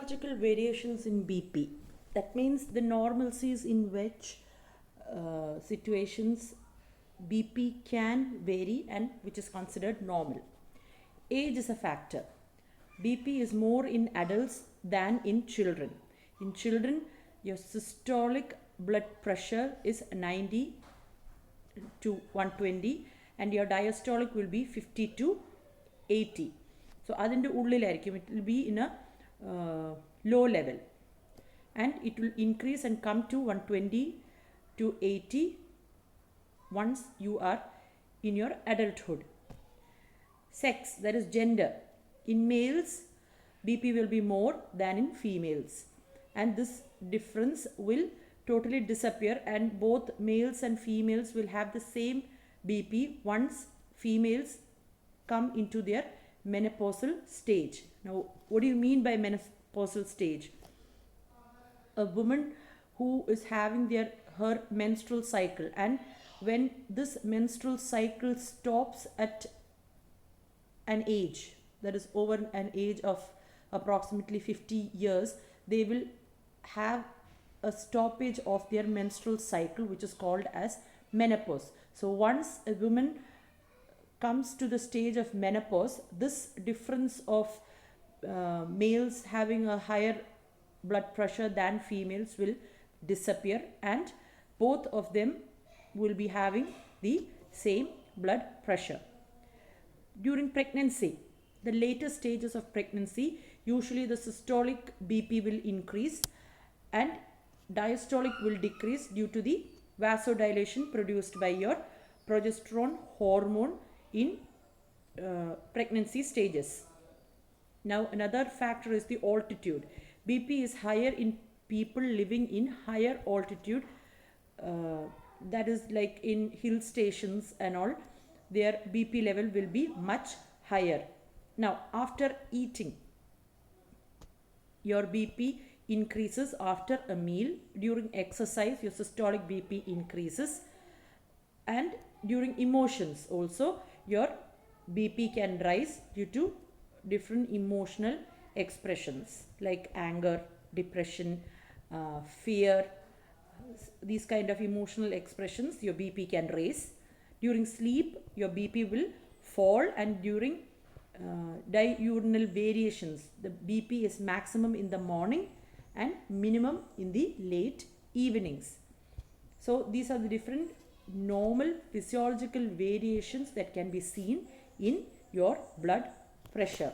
Physiological variations in BP. That means the normalcies in which situations BP can vary and which is considered normal. Age is a factor. BP is more in adults than in children. In children, your systolic blood pressure is 90 to 120 and your diastolic will be 50 to 80. So അതിൻ്റെ ഉള്ളിലായിരിക്കും, it will be in a low level and it will increase and come to 120 to 80 once you are in your adulthood. Sex, that is gender. In males, BP will be more than in females and this difference will totally disappear and both males and females will have the same BP once females come into their menopausal stage. Now, what do you mean by menopausal stage? A woman who is having her menstrual cycle, and when this menstrual cycle stops at an age, that is over an age of approximately 50 years, they will have a stoppage of their menstrual cycle, which is called as menopause. So once a woman comes to the stage of menopause, this difference of males having a higher blood pressure than females will disappear and both of them will be having the same blood pressure. During pregnancy, the later stages of pregnancy, usually the systolic BP will increase and diastolic will decrease due to the vasodilation produced by your progesterone hormone in pregnancy stages. Now another factor is the altitude. BP is higher in people living in higher altitude, that is like in hill stations and all, their BP level will be much higher. Now after eating, your BP increases after a meal. During exercise, your systolic BP increases, and during emotions also your BP can rise due to different emotional expressions like anger, depression, fear. These kind of emotional expressions, your BP can raise. During sleep, your BP will fall, and during diurnal variations, the BP is maximum in the morning and minimum in the late evenings. So these are the different normal physiological variations that can be seen in your blood pressure.